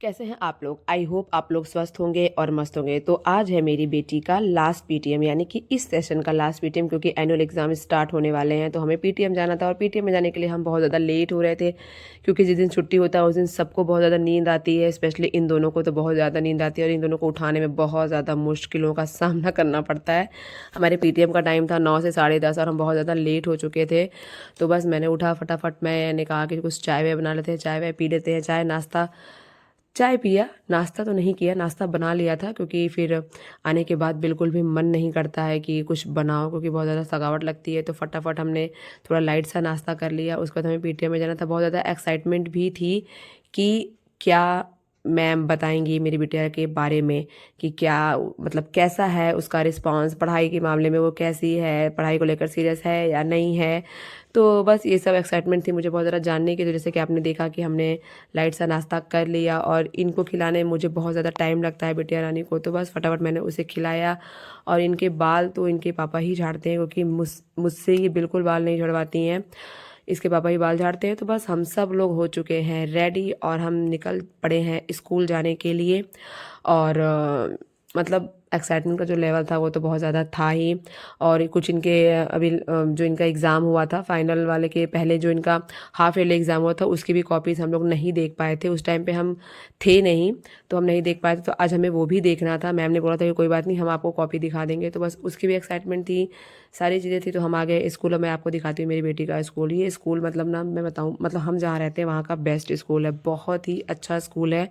कैसे हैं आप लोग। आई होप आप लोग स्वस्थ होंगे और मस्त होंगे। तो आज है मेरी बेटी का लास्ट पीटीएम, यानी कि इस सेशन का लास्ट पीटीएम, क्योंकि एनुअल एग्जाम स्टार्ट होने वाले हैं। तो हमें पीटीएम जाना था और पीटीएम में जाने के लिए हम बहुत ज़्यादा लेट हो रहे थे, क्योंकि जिस दिन छुट्टी होता है उस दिन सबको बहुत ज़्यादा नींद आती है। स्पेशली इन दोनों को तो बहुत ज़्यादा नींद आती है और इन दोनों को उठाने में बहुत ज़्यादा मुश्किलों का सामना करना पड़ता है। हमारे पीटीएम का टाइम था 9 से 10:30 और हम बहुत ज़्यादा लेट हो चुके थे। तो बस मैंने उठा फटाफट, मैंने कहा कि कुछ चाय वाय बना लेते हैं, चाय वाय पी लेते हैं। चाय पिया, नाश्ता तो नहीं किया, नाश्ता बना लिया था, क्योंकि फिर आने के बाद बिल्कुल भी मन नहीं करता है कि कुछ बनाओ, क्योंकि बहुत ज़्यादा थकावट लगती है। तो फटाफट हमने थोड़ा लाइट सा नाश्ता कर लिया। उसके बाद हमें पीटीएम में जाना था। बहुत ज़्यादा एक्साइटमेंट भी थी कि क्या मैम बताएंगी मेरी बिटिया के बारे में, कि क्या मतलब कैसा है उसका रिस्पांस, पढ़ाई के मामले में वो कैसी है, पढ़ाई को लेकर सीरियस है या नहीं है। तो बस ये सब एक्साइटमेंट थी मुझे बहुत ज़्यादा जानने की। तो जैसे कि आपने देखा कि हमने लाइट सा नाश्ता कर लिया और इनको खिलाने में मुझे बहुत ज़्यादा टाइम लगता है बिटिया रानी को। तो बस फटाफट मैंने उसे खिलाया। और इनके बाल तो इनके पापा ही झाड़ते हैं, क्योंकि मुझसे ये बिल्कुल बाल नहीं झड़वाती हैं, इसके पापा ही बाल झाड़ते हैं। तो बस हम सब लोग हो चुके हैं रेडी और हम निकल पड़े हैं स्कूल जाने के लिए। और मतलब एक्साइटमेंट का जो लेवल था वो तो बहुत ज़्यादा था ही। और कुछ इनके अभी जो इनका एग्ज़ाम हुआ था फाइनल वाले के पहले, जो इनका हाफ ईयरली एग्ज़ाम हुआ था, उसकी भी कॉपीज़ हम लोग नहीं देख पाए थे। उस टाइम पे हम थे नहीं, तो हम नहीं देख पाए थे। तो आज हमें वो भी देखना था। मैम ने बोला था कि कोई बात नहीं, हम आपको कॉपी दिखा देंगे। तो बस उसकी भी एक्साइटमेंट थी, सारी चीज़ें थी। तो हम आ गए स्कूल और मैं आपको दिखाती हूँ मेरी बेटी का स्कूल। ये स्कूल मतलब ना, मैं बताऊँ, मतलब हम जहाँ रहते हैं वहाँ का बेस्ट स्कूल है। बहुत ही अच्छा स्कूल है,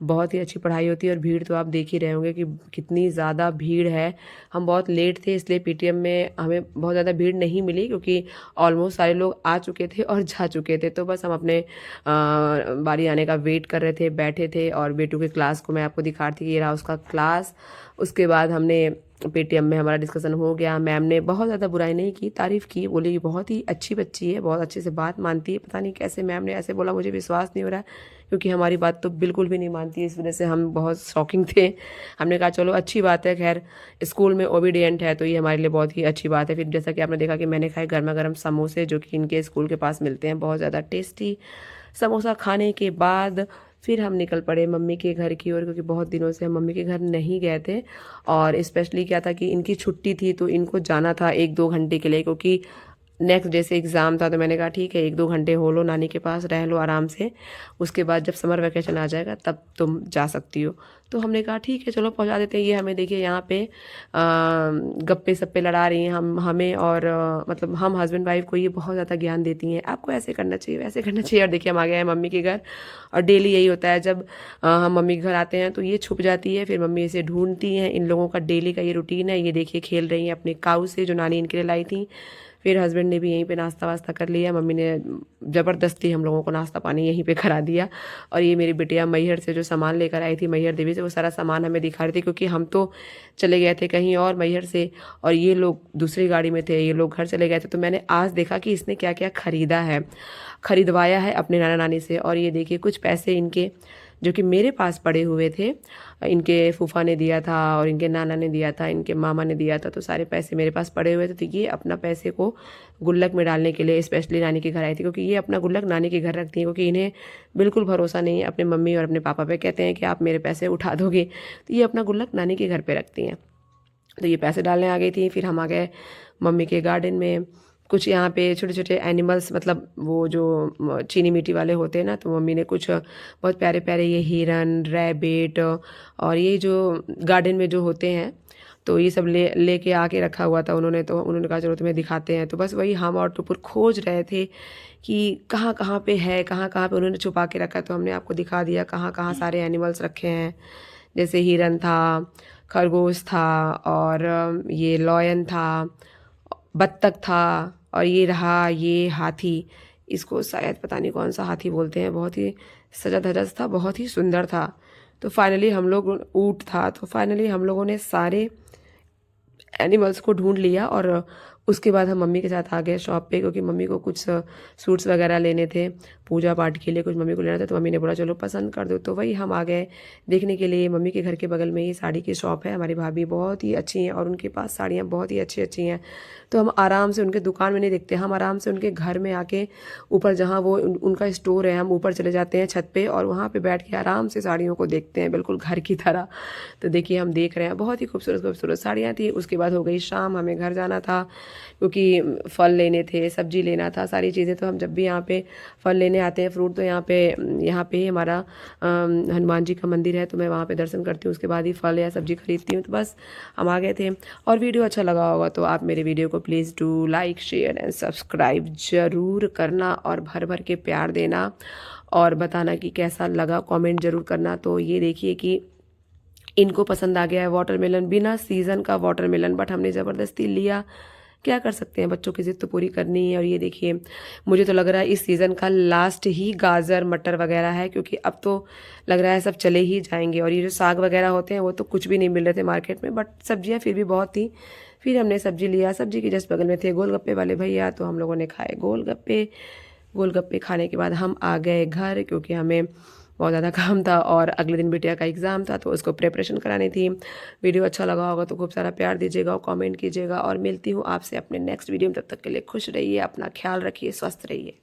बहुत ही अच्छी पढ़ाई होती है। और भीड़ तो आप देख ही रहे होंगे कि कितनी ज़्यादा भीड़ है। हम बहुत लेट थे, इसलिए पीटीएम में हमें बहुत ज़्यादा भीड़ नहीं मिली, क्योंकि ऑलमोस्ट सारे लोग आ चुके थे और जा चुके थे। तो बस हम अपने बारी आने का वेट कर रहे थे, बैठे थे। और बेटू के क्लास को मैं आपको दिखा रही थी, ये रहा उसका क्लास। उसके बाद हमने पेटीएम में हमारा डिस्कशन हो गया। मैम ने बहुत ज़्यादा बुराई नहीं की, तारीफ़ की, बोली कि बहुत ही अच्छी बच्ची है, बहुत अच्छे से बात मानती है। पता नहीं कैसे मैम ने ऐसे बोला, मुझे विश्वास नहीं हो रहा है, क्योंकि हमारी बात तो बिल्कुल भी नहीं मानती है। इस वजह से हम बहुत शॉकिंग थे। हमने कहा चलो अच्छी बात है, खैर स्कूल में ओबीडियंट है तो ये हमारे लिए बहुत ही अच्छी बात है। फिर जैसा कि आपने देखा कि मैंने खाए गर्मा गर्म समोसे, जो कि इनके स्कूल के पास मिलते हैं, बहुत ज़्यादा टेस्टी समोसा। खाने के बाद फिर हम निकल पड़े मम्मी के घर की ओर, क्योंकि बहुत दिनों से हम मम्मी के घर नहीं गए थे। और स्पेशली क्या था कि इनकी छुट्टी थी, तो इनको जाना था 1-2 घंटे के लिए, क्योंकि नेक्स्ट डे से एग्ज़ाम था। तो मैंने कहा ठीक है, 1-2 घंटे हो लो नानी के पास, रह लो आराम से, उसके बाद जब समर वैकेशन आ जाएगा तब तुम जा सकती हो। तो हमने कहा ठीक है चलो पहुंचा देते हैं। ये हमें देखिए यहाँ पे गप्पे सप्पे लड़ा रही हैं हमें, और मतलब हम हस्बैंड वाइफ को ये बहुत ज़्यादा ज्ञान देती हैं, आपको ऐसे करना चाहिए, वैसे करना चाहिए। और देखिए हम आ गए हैं मम्मी के घर। और डेली यही होता है, जब हम मम्मी के घर आते हैं तो ये छुप जाती है, फिर मम्मी इसे ढूंढती हैं। इन लोगों का डेली का ये रूटीन है। ये देखिए खेल रही हैं अपने काऊ से, जो नानी इनके लिए लाई थी। फिर हस्बैंड ने भी यहीं पे नाश्ता वास्ता कर लिया, मम्मी ने ज़बरदस्ती हम लोगों को नाश्ता पानी यहीं पे करा दिया। और ये मेरी बिटिया मैहर से जो सामान लेकर आई थी, मैहर देवी से, वो सारा सामान हमें दिखा रही थी, क्योंकि हम तो चले गए थे कहीं और मैहर से, और ये लोग दूसरी गाड़ी में थे, ये लोग घर चले गए थे। तो मैंने आज देखा कि इसने क्या क्या खरीदवाया है अपने नाना नानी से। और ये देखिए कुछ पैसे इनके जो कि मेरे पास पड़े हुए थे, इनके फूफा ने दिया था और इनके नाना ने दिया था, इनके मामा ने दिया था। तो सारे पैसे मेरे पास पड़े हुए थे। तो ये अपना पैसे को गुल्लक में डालने के लिए स्पेशली नानी के घर आई थी, क्योंकि ये अपना गुल्लक नानी के घर रखती हैं, क्योंकि इन्हें बिल्कुल भरोसा नहीं है अपने मम्मी और अपने पापा पे। कहते हैं कि आप मेरे पैसे उठा दोगे, तो ये अपना गुल्लक नानी के घर पे रखती हैं। तो ये पैसे डालने आ गई थी। फिर हम आ गए मम्मी के गार्डन में। कुछ यहाँ पे छोटे छोटे एनिमल्स, मतलब वो जो चीनी मिट्टी वाले होते हैं ना, तो मम्मी ने कुछ बहुत प्यारे प्यारे ये हिरन, रैबिट और ये जो गार्डन में जो होते हैं, तो ये सब लेके आके रखा हुआ था उन्होंने। तो उन्होंने कहा चलो तुम्हें दिखाते हैं। तो बस वही हम और टुपुर खोज रहे थे कि कहाँ कहाँ पे है, कहाँ कहाँ पे उन्होंने छुपा के रखा है। तो हमने आपको दिखा दिया कहाँ कहाँ सारे एनिमल्स रखे हैं। जैसे हिरन था, खरगोश था, और ये लॉयन था, बत्तख था, और ये रहा ये हाथी। इसको शायद पता नहीं कौन सा हाथी बोलते हैं, बहुत ही सजा धजा था, बहुत ही सुंदर था। तो फाइनली हम लोग, ऊँट था, तो फाइनली हम लोगों ने सारे एनिमल्स को ढूंढ लिया। और उसके बाद हम मम्मी के साथ आ गए शॉप पे, क्योंकि मम्मी को कुछ सूट्स वगैरह लेने थे। पूजा पाठ के लिए कुछ मम्मी को लेना था, तो मम्मी ने बोला चलो पसंद कर दो। तो वही हम आ गए देखने के लिए। मम्मी के घर के बगल में ही साड़ी की शॉप है, हमारी भाभी बहुत ही अच्छी हैं और उनके पास साड़ियाँ बहुत ही अच्छी अच्छी हैं। तो हम आराम से उनके दुकान में नहीं देखते, हम आराम से उनके घर में आके ऊपर जहाँ वो उनका स्टोर है, हम ऊपर चले जाते हैं छत पे और वहाँ पे बैठ के आराम से साड़ियों को देखते हैं, बिल्कुल घर की तरह। तो देखिए हम देख रहे हैं, बहुत ही खूबसूरत खूबसूरत साड़ियाँ थी। उसके बाद हो गई शाम, हमें घर जाना था क्योंकि फल लेने थे, सब्जी लेना था, सारी चीज़ें। तो हम जब भी यहाँ पे फल लेने आते हैं, फ्रूट, तो यहाँ पे हमारा हनुमान जी का मंदिर है, तो मैं वहाँ पे दर्शन करती हूँ, उसके बाद ही फल या सब्जी खरीदती हूँ। तो बस हम आ गए थे। और वीडियो अच्छा लगा होगा तो आप मेरे वीडियो को please do like share and subscribe ज़रूर करना और भर भर के प्यार देना और बताना कि कैसा लगा, कमेंट ज़रूर करना। तो ये देखिए कि इनको पसंद आ गया है वाटरमेलन, बिना सीज़न का वाटरमेलन, बट हमने ज़बरदस्ती लिया। क्या कर सकते हैं, बच्चों की ज़िद तो पूरी करनी है। और ये देखिए मुझे तो लग रहा है इस सीज़न का लास्ट ही गाजर मटर वगैरह है, क्योंकि अब तो लग रहा है सब चले ही जाएंगे। और ये जो साग वगैरह होते हैं वो तो कुछ भी नहीं मिल रहे थे मार्केट में, बट सब्जियां फिर भी बहुत थी। फिर हमने सब्जी लिया, सब्जी के जस्ट बगल में थे गोलगप्पे वाले भैया, तो हम लोगों ने खाए गोलगप्पे। गोलगप्पे खाने के बाद हम आ गए घर, क्योंकि हमें बहुत ज़्यादा काम था और अगले दिन बिटिया का एग्ज़ाम था, तो उसको प्रिपरेशन करानी थी। वीडियो अच्छा लगा होगा तो खूब सारा प्यार दीजिएगा और कमेंट कीजिएगा, और मिलती हूँ आपसे अपने नेक्स्ट वीडियो में। तब तक के लिए खुश रहिए, अपना ख्याल रखिए, स्वस्थ रहिए।